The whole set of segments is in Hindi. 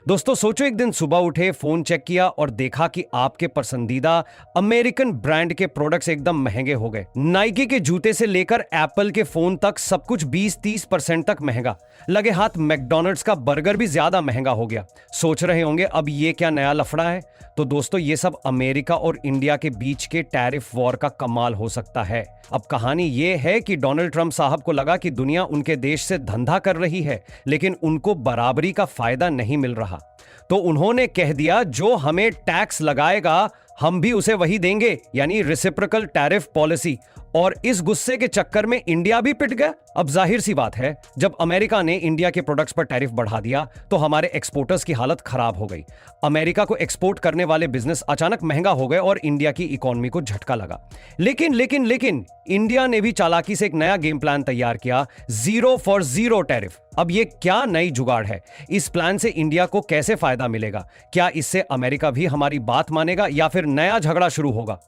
दोस्तों सोचो, एक दिन सुबह उठे, फोन चेक किया और देखा कि आपके पसंदीदा अमेरिकन ब्रांड के प्रोडक्ट्स एकदम महंगे हो गए। नाइकी के जूते से लेकर एप्पल के फोन तक सब कुछ 20-30% तक महंगा। लगे हाथ मैकडॉनल्ड्स का बर्गर भी ज्यादा महंगा हो गया। सोच रहे होंगे अब ये क्या नया लफड़ा है। तो दोस्तों ये सब अमेरिका और इंडिया के बीच के टैरिफ वॉर का कमाल हो सकता है। अब कहानी ये है कि डोनाल्ड ट्रंप साहब को लगा कि दुनिया उनके देश से धंधा कर रही है, लेकिन उनको बराबरी का फायदा नहीं मिल रहा। तो उन्होंने कह दिया जो हमें टैक्स लगाएगा हम भी उसे वही देंगे, यानी रेसिप्रोकल टैरिफ पॉलिसी। और इस गुस्से के चक्कर में इंडिया भी पिट गया। अब जाहिर सी बात है, जब अमेरिका ने इंडिया के प्रोडक्ट्स पर टैरिफ बढ़ा दिया तो हमारे एक्सपोर्टर्स की हालत खराब हो गई। अमेरिका को एक्सपोर्ट करने वाले बिजनेस अचानक महंगा हो गए और इंडिया की इकोनॉमी को झटका लगा। लेकिन इंडिया ने भी चालाकी से एक नया गेम प्लान तैयार किया, 0 फॉर 0 टैरिफ। अब ये क्या नई जुगाड़ है? इस प्लान से इंडिया को कैसे फायदा मिलेगा? क्या इससे अमेरिका भी हमारी बात मानेगा या फिर नया झगड़ा शुरू होगा?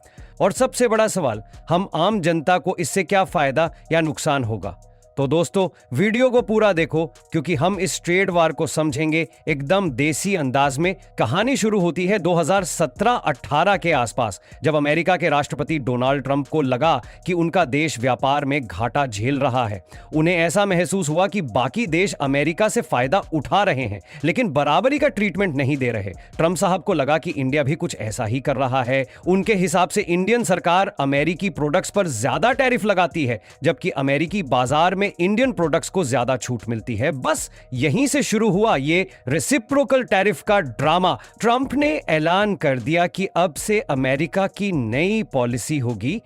और सबसे बड़ा सवाल, हम आम जनता को इससे क्या फायदा या नुकसान होगा? तो दोस्तों वीडियो को पूरा देखो, क्योंकि हम इस ट्रेड वार को समझेंगे एकदम देसी अंदाज में। कहानी शुरू होती है 2017-18 के आसपास, जब अमेरिका के राष्ट्रपति डोनाल्ड ट्रंप को लगा कि उनका देश व्यापार में घाटा झेल रहा है। उन्हें ऐसा महसूस हुआ कि बाकी देश अमेरिका से फायदा उठा रहे हैं लेकिन बराबरी का ट्रीटमेंट नहीं दे रहे। ट्रंप साहब को लगा कि इंडिया भी कुछ ऐसा ही कर रहा है। उनके हिसाब से इंडियन सरकार अमेरिकी प्रोडक्ट्स पर ज्यादा टैरिफ लगाती है, जबकि अमेरिकी बाजार में इंडियन प्रोडक्ट्स को ज्यादा छूट मिलती है। बस यहीं से शुरू हुआ ये रेसिप्रोकल टैरिफ का ड्रामा। ट्रंप ने ऐलान कर दिया कि अब से अमेरिका की नई पॉलिसी होगी,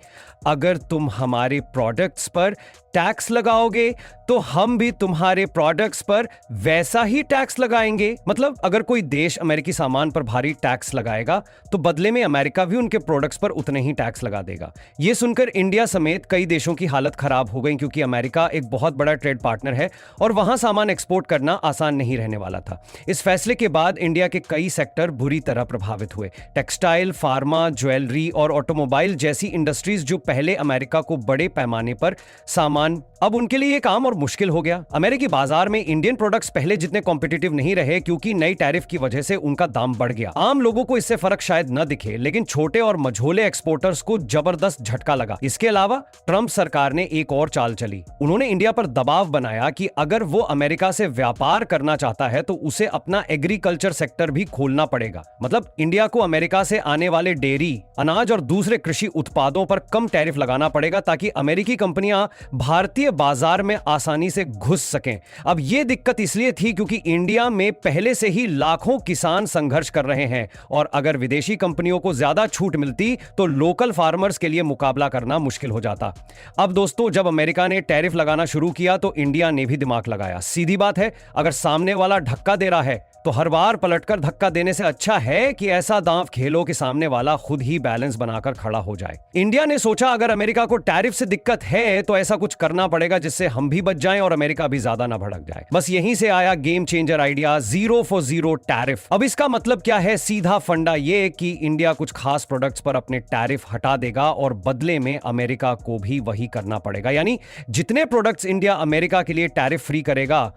अगर तुम हमारे प्रोडक्ट्स पर टैक्स लगाओगे तो हम भी तुम्हारे प्रोडक्ट्स पर वैसा ही टैक्स लगाएंगे। मतलब अगर कोई देश अमेरिकी सामान पर भारी टैक्स लगाएगा तो बदले में अमेरिका भी उनके प्रोडक्ट्स पर उतने ही टैक्स लगा देगा। यह सुनकर इंडिया समेत कई देशों की हालत खराब हो गई, क्योंकि अमेरिका एक बहुत बड़ा ट्रेड पार्टनर है और वहां सामान एक्सपोर्ट करना आसान नहीं रहने वाला था। इस फैसले के बाद इंडिया के कई सेक्टर बुरी तरह प्रभावित हुए। टेक्सटाइल, फार्मा, ज्वेलरी और ऑटोमोबाइल जैसी इंडस्ट्रीज जो पहले अमेरिका को बड़े पैमाने पर सामान, अब उनके लिए काम और मुश्किल हो गया। अमेरिकी बाजार में इंडियन प्रोडक्ट्स पहले जितने कॉम्पिटिटिव नहीं रहे, क्योंकि नई टैरिफ की वजह से उनका दाम बढ़ गया। आम लोगों को इससे फर्क शायद न दिखे, लेकिन छोटे और मझोले एक्सपोर्टर्स को जबरदस्त झटका लगा। इसके अलावा ट्रंप सरकार ने एक और चाल चली। उन्होंने इंडिया पर दबाव बनाया कि अगर वो अमेरिका से व्यापार करना चाहता है तो उसे अपना एग्रीकल्चर सेक्टर भी खोलना पड़ेगा। मतलब इंडिया को अमेरिका से आने वाले डेयरी, अनाज और दूसरे कृषि उत्पादों पर कम टैरिफ लगाना पड़ेगा, ताकि अमेरिकी कंपनियां भारतीय बाजार में आसानी से घुस सकें। अब यह दिक्कत इसलिए थी क्योंकि इंडिया में पहले से ही लाखों किसान संघर्ष कर रहे हैं, और अगर विदेशी कंपनियों को ज्यादा छूट मिलती तो लोकल फार्मर्स के लिए मुकाबला करना मुश्किल हो जाता। अब दोस्तों जब अमेरिका ने टैरिफ लगाना शुरू किया तो इंडिया ने भी दिमाग लगाया। सीधी बात है, अगर सामने वाला धक्का दे रहा है तो हर बार पलटकर धक्का देने से अच्छा है कि ऐसा दांव खेलो कि सामने वाला खुद ही बैलेंस बनाकर खड़ा हो जाए। इंडिया ने सोचा अगर अमेरिका को टैरिफ से दिक्कत है तो ऐसा कुछ करना पड़ेगा जिससे हम भी बच जाएं और अमेरिका भी ज्यादा ना भड़क जाए। बस यहीं से आया game changer idea, 0 for 0 tariff. अब इसका मतलब क्या है? सीधा फंडा ये कि इंडिया कुछ खास प्रोडक्ट्स पर अपने टैरिफ हटा देगा और बदले में अमेरिका को भी वही करना पड़ेगा। यानी जितने प्रोडक्ट्स इंडिया अमेरिका के लिए टैरिफ फ्री करेगा,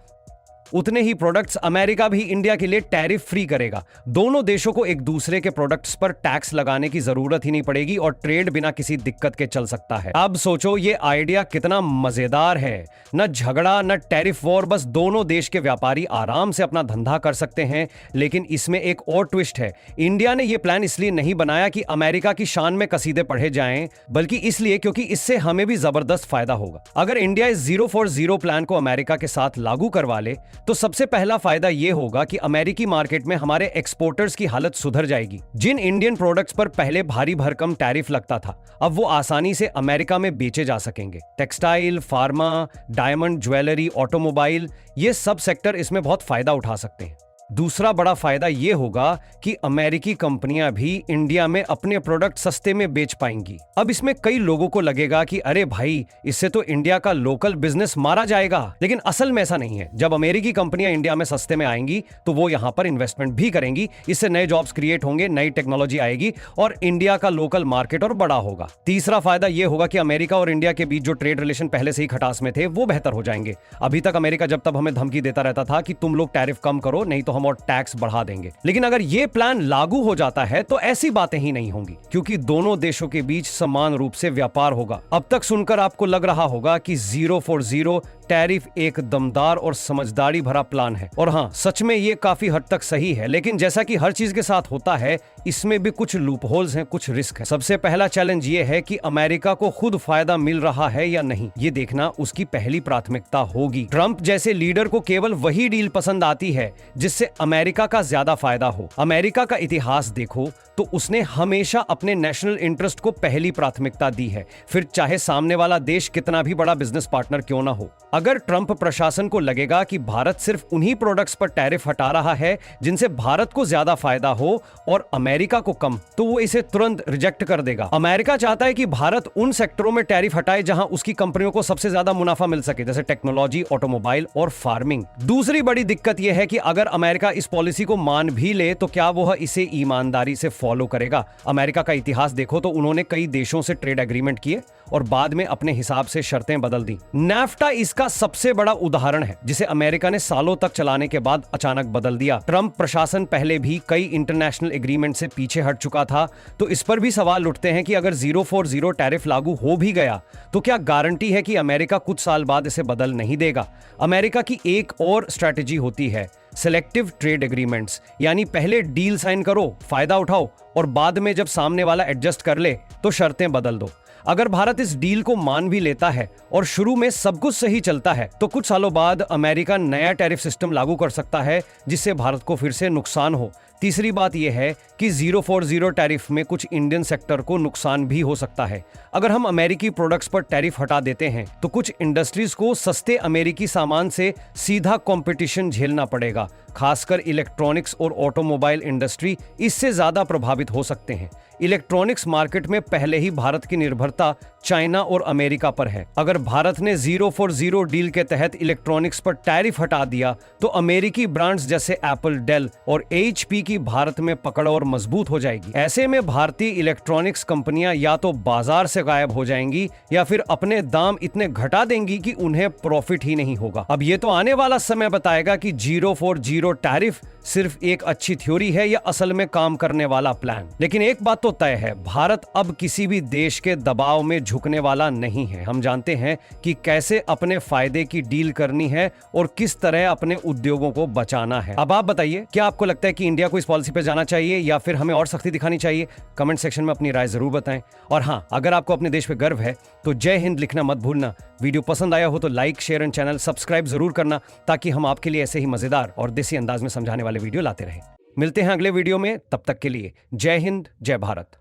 उतने ही प्रोडक्ट्स अमेरिका भी इंडिया के लिए टैरिफ फ्री करेगा। दोनों देशों को एक दूसरे के प्रोडक्ट्स पर टैक्स लगाने की जरूरत ही नहीं पड़ेगी और ट्रेड बिना किसी दिक्कत के चल सकता है। अब सोचो ये आइडिया कितना मजेदार है। न झगड़ा न टैरिफ वॉर, बस दोनों देश के व्यापारी आराम से अपना धंधा कर सकते हैं। लेकिन इसमें एक और ट्विस्ट है। इंडिया ने यह प्लान इसलिए नहीं बनाया कि अमेरिका की शान में कसीदे पढ़े जाएं, बल्कि इसलिए क्योंकि इससे हमें भी जबरदस्त फायदा होगा। अगर इंडिया इस 0 फॉर 0 प्लान को अमेरिका के साथ लागू करवा ले तो सबसे पहला फायदा यह होगा कि अमेरिकी मार्केट में हमारे एक्सपोर्टर्स की हालत सुधर जाएगी। जिन इंडियन प्रोडक्ट्स पर पहले भारी भरकम टैरिफ लगता था, अब वो आसानी से अमेरिका में बेचे जा सकेंगे। Textile, pharma, diamond, jewellery, automobile, ये सब सेक्टर इसमें बहुत फायदा उठा सकते हैं। दूसरा बड़ा फायदा यह होगा कि अमेरिकी कंपनियां भी इंडिया में अपने प्रोडक्ट सस्ते में बेच पाएंगी। अब इसमें कई लोगों को लगेगा कि अरे भाई, इससे तो इंडिया का लोकल बिजनेस मारा जाएगा, लेकिन असल में ऐसा नहीं है। जब अमेरिकी कंपनियां इंडिया में सस्ते में आएंगी तो वो यहां पर इन्वेस्टमेंट भी करेंगी। इससे नए जॉब्स क्रिएट होंगे, नई टेक्नोलॉजी आएगी और इंडिया का लोकल मार्केट और बड़ा होगा। तीसरा फायदा यह होगा कि अमेरिका और इंडिया के बीच जो ट्रेड रिलेशन पहले से ही खटास में थे वो बेहतर हो जाएंगे। अभी तक अमेरिका जब तब हमें धमकी देता रहता था कि तुम लोग टैरिफ कम करो नहीं तो हम और टैक्स बढ़ा देंगे। लेकिन अगर ये प्लान लागू हो जाता है तो ऐसी बातें ही नहीं होंगी, क्योंकि दोनों देशों के बीच समान रूप से व्यापार होगा। अब तक सुनकर आपको लग रहा होगा कि 040 टैरिफ एक दमदार और समझदारी भरा प्लान है, और हाँ, सच में ये काफी हद तक सही है। लेकिन जैसा कि हर चीज के साथ होता है, इसमें भी कुछ लूपहोल्स हैं, कुछ रिस्क है। सबसे पहला चैलेंज ये है कि अमेरिका को खुद फायदा मिल रहा है या नहीं, ये देखना उसकी पहली प्राथमिकता होगी। ट्रंप जैसे लीडर को केवल वही डील पसंद आती है जिससे अमेरिका का ज्यादा फायदा हो। अमेरिका का इतिहास देखो तो उसने हमेशा अपने नेशनल इंटरेस्ट को पहली प्राथमिकता दी है, फिर चाहे सामने वाला देश कितना भी बड़ा बिजनेस पार्टनर क्यों ना हो। अगर ट्रंप प्रशासन को लगेगा कि भारत सिर्फ उन्हीं प्रोडक्ट्स पर टैरिफ हटा रहा है जिनसे भारत को ज्यादा फायदा हो और अमेरिका को कम, तो वो इसे तुरंत रिजेक्ट कर देगा। अमेरिका चाहता है कि भारत उन सेक्टरों में टैरिफ हटाए जहां उसकी कंपनियों को सबसे ज्यादा मुनाफा मिल सके, जैसे टेक्नोलॉजी, ऑटोमोबाइल और फार्मिंग। दूसरी बड़ी दिक्कत यह है कि अगर अमेरिका इस पॉलिसी को मान भी ले तो क्या वह इसे ईमानदारी से फॉलो करेगा। अमेरिका का इतिहास देखो तो उन्होंने कई देशों से ट्रेड एग्रीमेंट किए और बाद में अपने हिसाब से शर्तें बदल दी। NAFTA इसका सबसे बड़ा उदाहरण है, जिसे अमेरिका ने सालों तक चलाने के बाद अचानक बदल दिया। ट्रंप प्रशासन पहले भी कई इंटरनेशनल एग्रीमेंट से पीछे हट चुका था, तो इस पर भी सवाल उठते हैं कि अगर 040 टैरिफ लागू हो भी गया तो क्या गारंटी है कि अमेरिका कुछ साल बाद इसे बदल नहीं देगा। अमेरिका की एक और स्ट्रैटेजी होती है सिलेक्टिव ट्रेड एग्रीमेंट्स, यानी पहले डील साइन करो, फायदा उठाओ और बाद में जब सामने वाला एडजस्ट कर ले तो शर्तें बदल दो। अगर भारत इस डील को मान भी लेता है और शुरू में सब कुछ सही चलता है तो कुछ सालों बाद अमेरिका नया टैरिफ सिस्टम लागू कर सकता है जिससे भारत को फिर से नुकसान हो। तीसरी बात यह है कि 040 टैरिफ में कुछ इंडियन सेक्टर को नुकसान भी हो सकता है। अगर हम अमेरिकी प्रोडक्ट्स पर टैरिफ हटा देते हैं तो कुछ इंडस्ट्रीज को सस्ते अमेरिकी सामान से सीधा कंपटीशन झेलना पड़ेगा। खासकर इलेक्ट्रॉनिक्स और ऑटोमोबाइल इंडस्ट्री इससे ज्यादा प्रभावित हो सकते हैं। इलेक्ट्रॉनिक्स मार्केट में पहले ही भारत की निर्भरता चाइना और अमेरिका पर है। अगर भारत ने 040 डील के तहत इलेक्ट्रॉनिक्स पर टैरिफ हटा दिया तो अमेरिकी ब्रांड्स जैसे एप्पल, डेल और HP की भारत में पकड़ और मजबूत हो जाएगी। ऐसे में भारतीय इलेक्ट्रॉनिक्स कंपनियां या तो बाजार से गायब हो जाएंगी या फिर अपने दाम इतने घटा देंगी कि उन्हें प्रॉफिट ही नहीं होगा। अब ये तो आने वाला समय बताएगा कि 040 टैरिफ सिर्फ एक अच्छी थ्योरी है या असल में काम करने वाला प्लान। लेकिन एक बात तो तय है, भारत अब किसी भी देश के दबाव में झुकने वाला नहीं है। हम जानते हैं कि कैसे अपने फायदे की डील करनी है और किस तरह अपने उद्योगों को बचाना है। अब आप बताइए, क्या आपको लगता है कि इंडिया को इस पॉलिसी पे जाना चाहिए या फिर हमें और सख्ती दिखानी चाहिए? कमेंट सेक्शन में अपनी राय जरूर बताएं। और हाँ, अगर आपको अपने देश पे गर्व है तो जय हिंद लिखना मत भूलना। वीडियो पसंद आया हो तो like, share and channel subscribe जरूर करना, ताकि हम आपके लिए ऐसे ही मजेदार और देसी अंदाज में समझाने वाले वीडियो लाते रहें। मिलते हैं अगले वीडियो में, तब तक के लिए जय हिंद, जय भारत।